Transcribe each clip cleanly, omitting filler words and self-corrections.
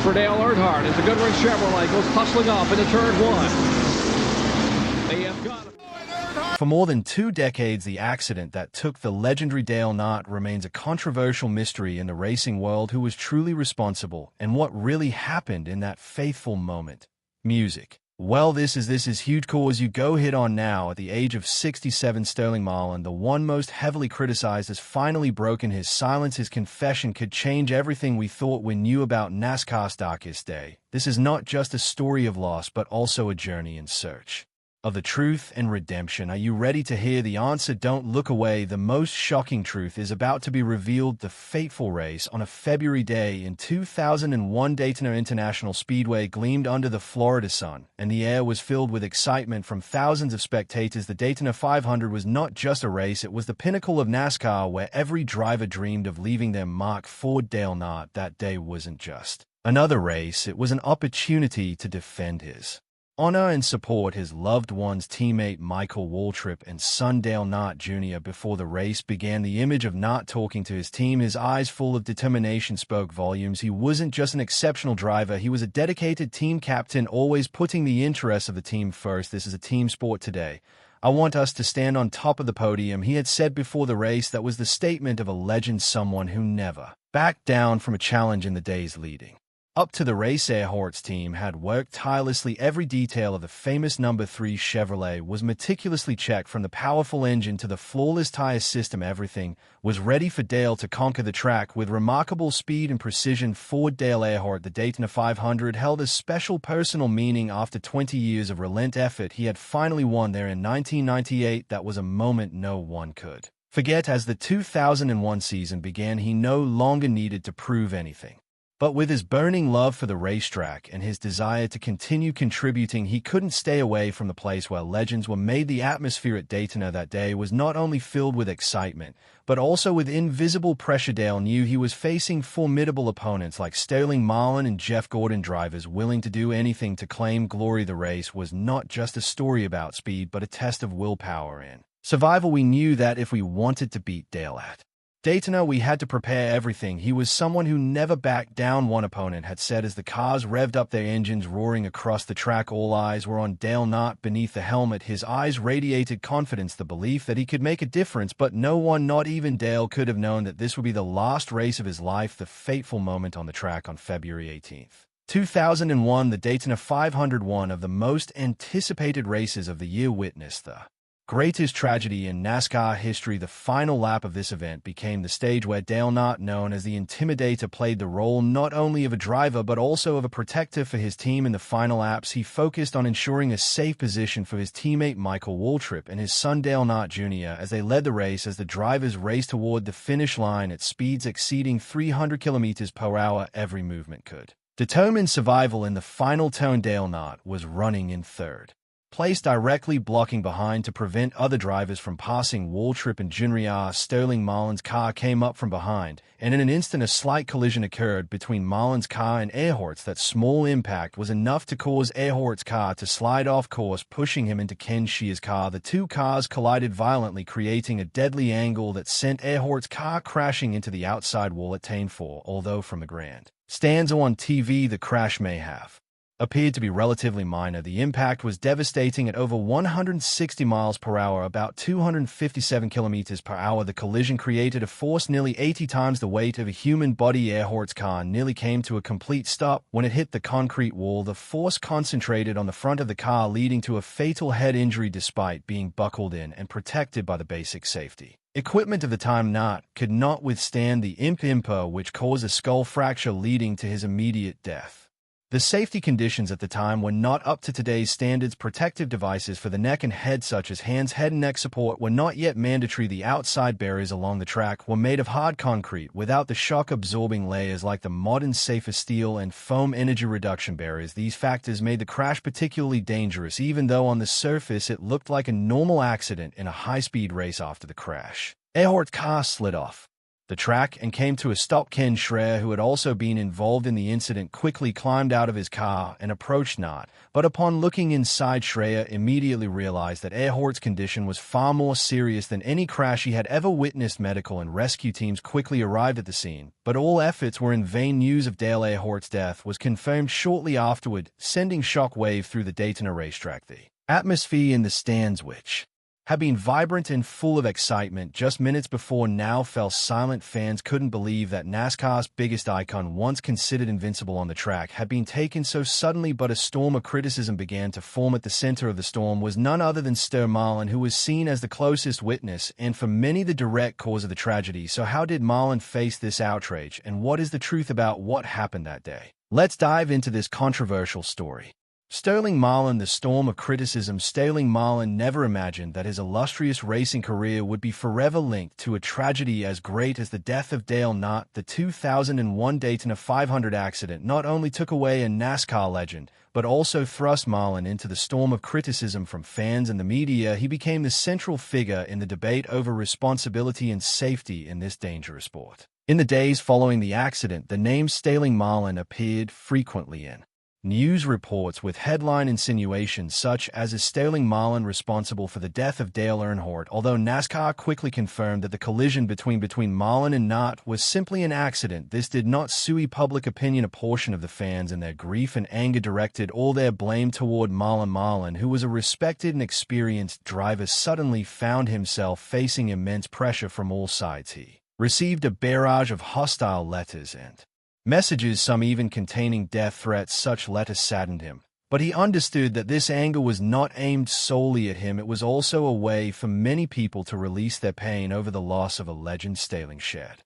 for Dale Earnhardt as the Goodwin Chevrolet goes hustling off into turn one. They have got For more than 2 decades, the accident that took the legendary Dale Earnhardt remains a controversial mystery in the racing world. Who was truly responsible and what really happened in that fateful moment? Music. Well, this is huge cause you go hit on now. At the age of 67, Sterling Marlin, the one most heavily criticized, has finally broken his silence. His confession could change everything we thought we knew about NASCAR's darkest day. This is not just a story of loss, but also a journey in search of the truth and redemption. Are you ready to hear the answer? Don't look away. The most shocking truth is about to be revealed. The fateful race on a February day in 2001, Daytona International Speedway gleamed under the Florida sun, and the air was filled with excitement from thousands of spectators. The Daytona 500 was not just a race, it was the pinnacle of NASCAR, where every driver dreamed of leaving their mark. For Dale Earnhardt, that day wasn't just another race, it was an opportunity to defend his honor and support his loved one's teammate Michael Waltrip and son Dale Earnhardt Jr. Before the race began, the image of Earnhardt talking to his team, his eyes full of determination, spoke volumes. He wasn't just an exceptional driver, he was a dedicated team captain, always putting the interests of the team first. This is a team sport today. I want us to stand on top of the podium, he had said before the race. That was the statement of a legend, someone who never backed down from a challenge in the days leading up to the race. Earnhardt's team had worked tirelessly. Every detail of the famous number 3 Chevrolet was meticulously checked, from the powerful engine to the flawless tire system. Everything was ready for Dale to conquer the track with remarkable speed and precision. For Dale Earnhardt, the Daytona 500 held a special personal meaning. After 20 years of relentless effort, he had finally won there in 1998. That was a moment no one could forget. As the 2001 season began, he no longer needed to prove anything. But with his burning love for the racetrack and his desire to continue contributing, he couldn't stay away from the place where legends were made. The atmosphere at Daytona that day was not only filled with excitement, but also with invisible pressure. Dale knew he was facing formidable opponents like Sterling Marlin and Jeff Gordon, drivers willing to do anything to claim glory. The race was not just a story about speed, but a test of willpower and survival. We knew that if we wanted to beat Dale at Daytona, we had to prepare everything. He was someone who never backed down, one opponent had said as the cars revved up, their engines roaring across the track. All eyes were on Dale Earnhardt beneath the helmet. His eyes radiated confidence, the belief that he could make a difference, but no one, not even Dale, could have known that this would be the last race of his life. The fateful moment on the track on February 18th, 2001, the Daytona 500, one of the most anticipated races of the year, witnessed the greatest tragedy in NASCAR history. The final lap of this event became the stage where Dale Earnhardt, known as the Intimidator, played the role not only of a driver but also of a protector for his team. In the final laps, he focused on ensuring a safe position for his teammate Michael Waltrip and his son Dale Earnhardt Jr. as they led the race. As the drivers raced toward the finish line at speeds exceeding 300 kilometers per hour, every movement could determine survival. In the final turn, Dale Earnhardt was running in third place, directly blocking behind to prevent other drivers from passing Waltrip and Jr. Sterling Marlin's car came up from behind, and in an instant a slight collision occurred between Marlin's car and Earnhardt's. That small impact was enough to cause Earnhardt's car to slide off course, pushing him into Ken Shear's car. The two cars collided violently, creating a deadly angle that sent Earnhardt's car crashing into the outside wall at Turn 4. Although from a grand stand on TV, the crash may have appeared to be relatively minor, the impact was devastating. At over 160 miles per hour, about 257 kilometers per hour, the collision created a force nearly 80 times the weight of a human body. Earnhardt's car nearly came to a complete stop when it hit the concrete wall. The force concentrated on the front of the car, leading to a fatal head injury. Despite being buckled in and protected by the basic safety equipment of the time, Earnhardt could not withstand the impact, which caused a skull fracture, leading to his immediate death. The safety conditions at the time were not up to today's standards. Protective devices for the neck and head, such as hands, head and neck support, were not yet mandatory. The outside barriers along the track were made of hard concrete without the shock-absorbing layers like the modern safer steel and foam energy reduction barriers. These factors made the crash particularly dangerous, even though on the surface it looked like a normal accident in a high-speed race. After the crash, Earnhardt's car slid off the track and came to a stop. Ken Schreier, who had also been involved in the incident, quickly climbed out of his car and approached Earnhardt, but upon looking inside, Schreier immediately realized that Earnhardt's condition was far more serious than any crash he had ever witnessed. Medical and rescue teams quickly arrived at the scene, but all efforts were in vain. News of Dale Earnhardt's death was confirmed shortly afterward, sending shockwave through the Daytona racetrack. The atmosphere in the stands, which had been vibrant and full of excitement just minutes before, now fell silent. Fans couldn't believe that NASCAR's biggest icon, once considered invincible on the track, had been taken so suddenly. But a storm of criticism began to form. At the center of the storm was none other than Marlin, who was seen as the closest witness and for many the direct cause of the tragedy. So how did Marlin face this outrage, and what is the truth about what happened that day? Let's dive into this controversial story. Sterling Marlin, the storm of criticism. Sterling Marlin never imagined that his illustrious racing career would be forever linked to a tragedy as great as the death of Dale Earnhardt. The 2001 Daytona 500 accident not only took away a NASCAR legend, but also thrust Marlin into the storm of criticism from fans and the media. He became the central figure in the debate over responsibility and safety in this dangerous sport. In the days following the accident, the name Sterling Marlin appeared frequently in news reports, with headline insinuations such as, "Is Sterling Marlin responsible for the death of Dale Earnhardt?" Although NASCAR quickly confirmed that the collision between Marlin and Earnhardt was simply an accident, this did not sway public opinion. A portion of the fans, in their grief and anger, directed all their blame toward Marlin. Marlin, who was a respected and experienced driver, suddenly found himself facing immense pressure from all sides. He received a barrage of hostile letters and messages, some even containing death threats. Such letters saddened him, but he understood that this anger was not aimed solely at him. It was also a way for many people to release their pain over the loss of a legend. Sterling shared,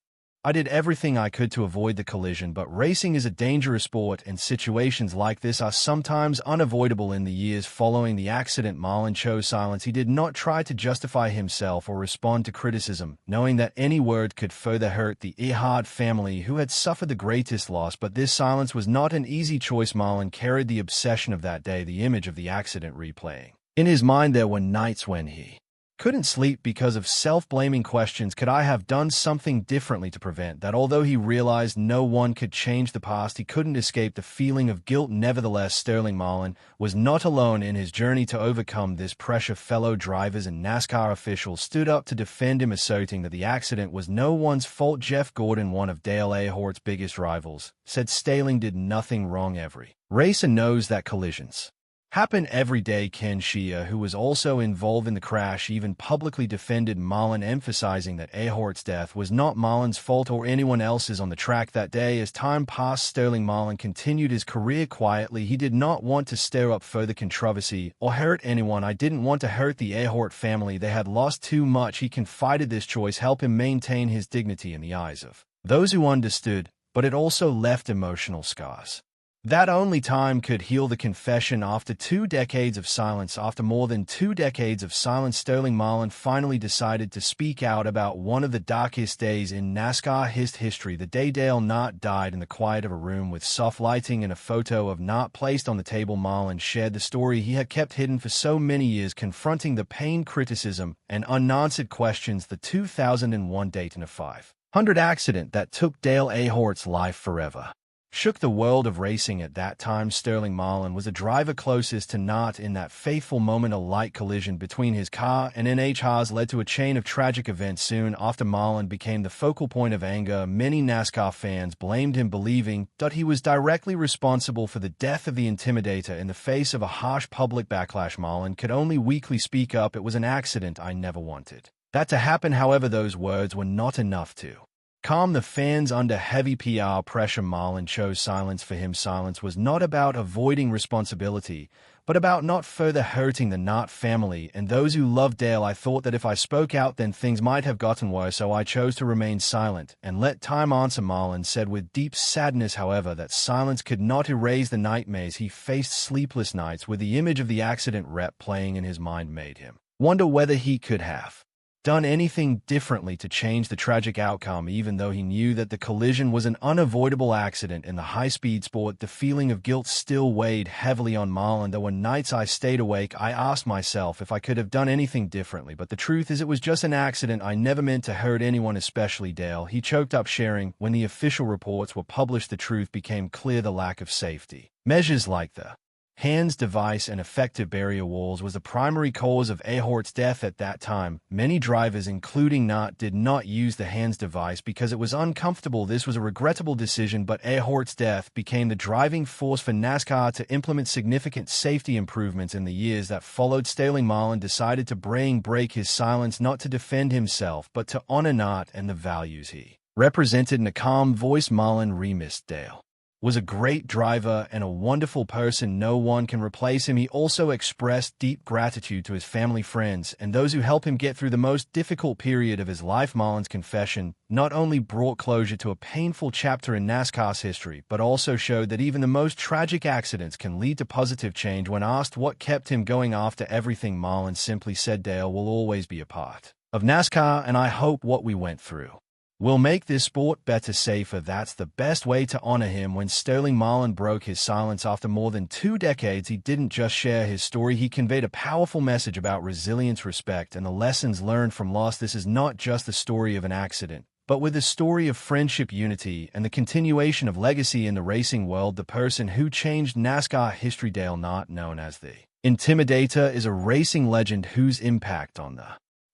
"I did everything I could to avoid the collision, but racing is a dangerous sport and situations like this are sometimes unavoidable." In the years following the accident, Marlin chose silence. He did not try to justify himself or respond to criticism, knowing that any word could further hurt the Earnhardt family, who had suffered the greatest loss. But this silence was not an easy choice. Marlin carried the obsession of that day, the image of the accident replaying in his mind. There were nights when he couldn't sleep because of self-blaming questions. Could I have done something differently to prevent that? Although he realized no one could change the past, he couldn't escape the feeling of guilt. Nevertheless, Sterling Marlin was not alone in his journey to overcome this pressure. Fellow drivers and NASCAR officials stood up to defend him, asserting that the accident was no one's fault. Jeff Gordon, one of Dale Earnhardt's biggest rivals, said Sterling did nothing wrong. Every racer knows that collisions happen every day. Ken Schreier, who was also involved in the crash, even publicly defended Marlin, emphasizing that Earnhardt's death was not Marlin's fault or anyone else's on the track that day. As time passed, Sterling Marlin continued his career quietly. He did not want to stir up further controversy or hurt anyone. "I didn't want to hurt the Earnhardt family. They had lost too much." He confided. This choice helped him maintain his dignity in the eyes of those who understood, but it also left emotional scars that only time could heal. The confession. After 2 decades of silence, after more than 2 decades of silence, Sterling Marlin finally decided to speak out about one of the darkest days in NASCAR history, the day Dale Earnhardt died. In the quiet of a room with soft lighting and a photo of Earnhardt placed on the table, Marlin shared the story he had kept hidden for so many years, confronting the pain, criticism, and unanswered questions. The 2001 Daytona 500 accident that took Dale Earnhardt's life forever shook the world of racing. At that time, Sterling Marlin was the driver closest to Earnhardt. In that fateful moment, a light collision between his car and Earnhardt's led to a chain of tragic events. Soon after, Marlin became the focal point of anger. Many NASCAR fans blamed him, believing that he was directly responsible for the death of the Intimidator. In the face of a harsh public backlash, Marlin could only weakly speak up. "It was an accident. I never wanted that to happen." However, those words were not enough to calm the fans under heavy PR pressure. Marlin chose silence. For him, silence was not about avoiding responsibility, but about not further hurting the Earnhardt family and those who loved Dale. "I thought that if I spoke out, then things might have gotten worse, so I chose to remain silent and let time answer," Marlin said with deep sadness. However, that silence could not erase the nightmares he faced. Sleepless nights with the image of the accident replaying in his mind made him wonder whether he could have done anything differently to change the tragic outcome, even though he knew that the collision was an unavoidable accident in the high-speed sport. The feeling of guilt still weighed heavily on Marlin. There were nights I stayed awake. I asked myself if I could have done anything differently, but the truth is it was just an accident. I never meant to hurt anyone, especially Dale. He choked up, sharing. When the official reports were published, the truth became clear: the lack of safety measures like the hands device and effective barrier walls was the primary cause of Earnhardt's death at that time. Many drivers, including Earnhardt, did not use the hands device because it was uncomfortable. This was a regrettable decision, but Earnhardt's death became the driving force for NASCAR to implement significant safety improvements in the years that followed. Marlin decided to break his silence, not to defend himself, but to honor Earnhardt and the values he represented. In a calm voice, Marlin remissed Dale was a great driver and a wonderful person. No one can replace him. He also expressed deep gratitude to his family, friends, and those who helped him get through the most difficult period of his life. Marlin's confession not only brought closure to a painful chapter in NASCAR's history, but also showed that even the most tragic accidents can lead to positive change. When asked what kept him going after everything, Marlin simply said, "Dale will always be a part of NASCAR, and I hope what we went through will make this sport better, safer. That's the best way to honor him." When Marlin broke his silence after more than 2 decades, he didn't just share his story, he conveyed a powerful message about resilience, respect, and the lessons learned from loss. This is not just the story of an accident, but with a story of friendship, unity, and the continuation of legacy in the racing world. The person who changed NASCAR history, Dale Earnhardt, known as the Intimidator, is a racing legend whose impact on the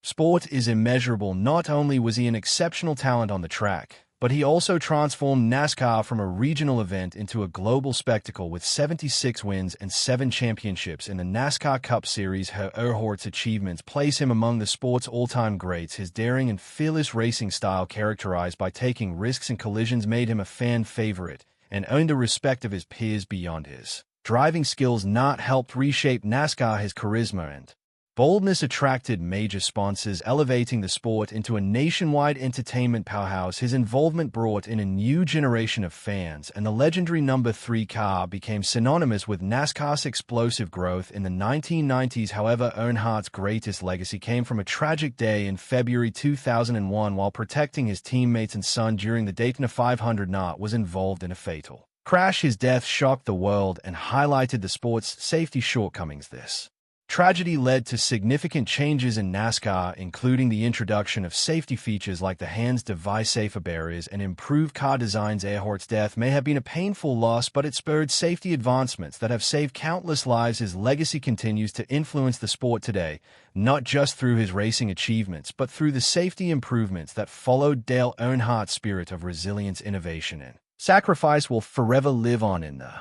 sport is immeasurable. Not only was he an exceptional talent on the track, but he also transformed NASCAR from a regional event into a global spectacle. With 76 wins and 7 championships in the NASCAR Cup Series, Earnhardt's achievements place him among the sport's all-time greats. His daring and fearless racing style, characterized by taking risks and collisions, made him a fan favorite and earned the respect of his peers. Beyond his driving skills, Earnhardt helped reshape NASCAR. His charisma and boldness attracted major sponsors, elevating the sport into a nationwide entertainment powerhouse. His involvement brought in a new generation of fans, and the legendary number 3 car became synonymous with NASCAR's explosive growth in the 1990s. However, Earnhardt's greatest legacy came from a tragic day in February 2001. While protecting his teammates and son during the Daytona 500, Earnhardt was involved in a fatal crash. His death shocked the world and highlighted the sport's safety shortcomings. This tragedy led to significant changes in NASCAR, including the introduction of safety features like the hands device, safer barriers, and improved car designs. Earnhardt's death may have been a painful loss, but it spurred safety advancements that have saved countless lives. His legacy continues to influence the sport today, not just through his racing achievements, but through the safety improvements that followed. Dale Earnhardt's spirit of resilience, innovation, and sacrifice will forever live on in the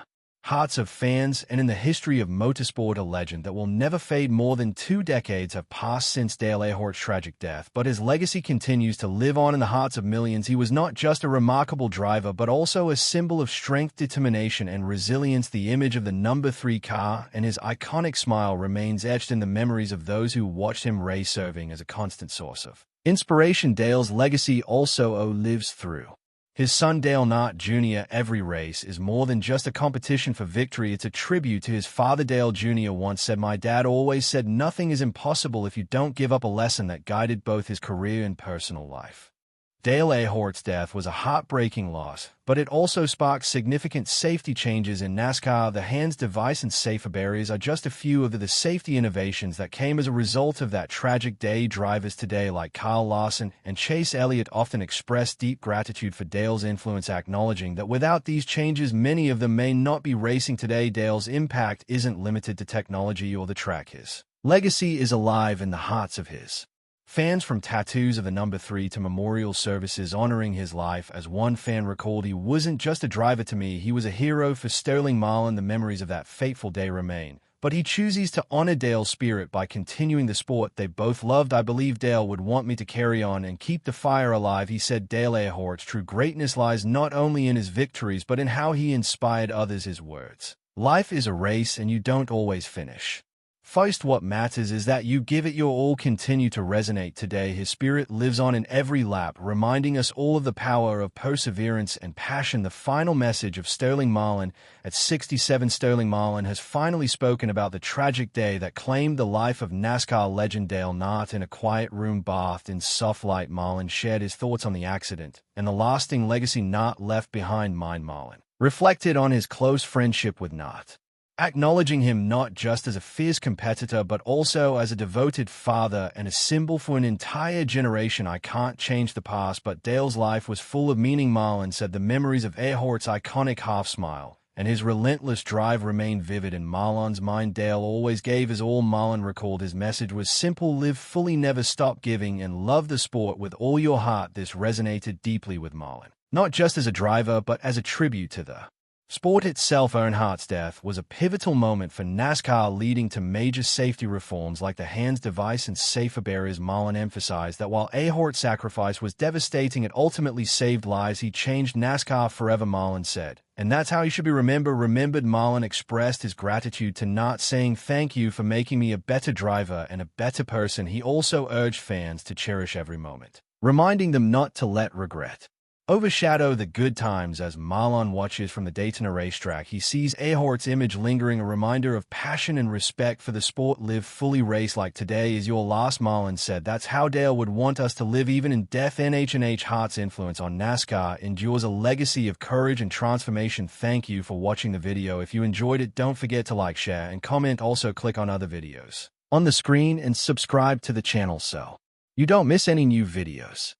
hearts of fans and in the history of motorsport, a legend that will never fade. More than 2 decades have passed since Dale Earnhardt's tragic death, but his legacy continues to live on in the hearts of millions. He was not just a remarkable driver, but also a symbol of strength, determination, and resilience. The image of the number 3 car and his iconic smile remains etched in the memories of those who watched him race, serving as a constant source of inspiration. Dale's legacy also lives through his son, Dale Earnhardt Jr. Every race is more than just a competition for victory. It's a tribute to his father. Dale Jr. once said, "My dad always said nothing is impossible if you don't give up," a lesson that guided both his career and personal life. Dale Earnhardt's death was a heartbreaking loss, but it also sparked significant safety changes in NASCAR. The hands device and safer barriers are just a few of the safety innovations that came as a result of that tragic day. Drivers today like Kyle Larson and Chase Elliott often express deep gratitude for Dale's influence, acknowledging that without these changes, many of them may not be racing today. Dale's impact isn't limited to technology or the track. His legacy is alive in the hearts of his fans, from tattoos of the number 3 to memorial services honoring his life. As one fan recalled, "He wasn't just a driver to me, he was a hero." For Marlin, the memories of that fateful day remain, but he chooses to honor Dale's spirit by continuing the sport they both loved. "I believe Dale would want me to carry on and keep the fire alive," he said. Dale Earnhardt's true greatness lies not only in his victories, but in how he inspired others. His words, "Life is a race and you don't always finish First, what matters is that you give it your all continue to resonate today. His spirit lives on in every lap, reminding us all of the power of perseverance and passion. The final message of Sterling Marlin at 67. Sterling Marlin has finally spoken about the tragic day that claimed the life of NASCAR legend Dale Earnhardt. In a quiet room bathed in soft light, Marlin shared his thoughts on the accident and the lasting legacy Earnhardt left behind. Marlin reflected on his close friendship with Earnhardt, acknowledging him not just as a fierce competitor but also as a devoted father and a symbol for an entire generation. I can't change the past, but Dale's life was full of meaning. Marlin said the memories of Earnhardt's iconic half-smile and his relentless drive remain vivid in Marlin's mind. Dale always gave his all. Marlin recalled his message was simple: live fully, never stop giving, and love the sport with all your heart. This resonated deeply with Marlin, not just as a driver but as a tribute to the sport itself. Earnhardt's death was a pivotal moment for NASCAR, leading to major safety reforms like the hands device and safer barriers. Marlin emphasized that while Earnhardt's sacrifice was devastating, it ultimately saved lives. He changed NASCAR forever, Marlin said, and that's how he should be remembered. Marlin expressed his gratitude to Earnhardt, saying, "Thank you for making me a better driver and a better person." He also urged fans to cherish every moment, reminding them not to let regret overshadow the good times. As Marlin watches from the Daytona racetrack, he sees Earnhardt's image lingering, a reminder of passion and respect for the sport. Live fully, race like today is your last. Marlin said that's how Dale would want us to live, even in death. Earnhardt's influence on NASCAR endures, a legacy of courage and transformation. Thank you for watching the video. If you enjoyed it, don't forget to like, share, and comment. Also, click on other videos on the screen and subscribe to the channel so you don't miss any new videos.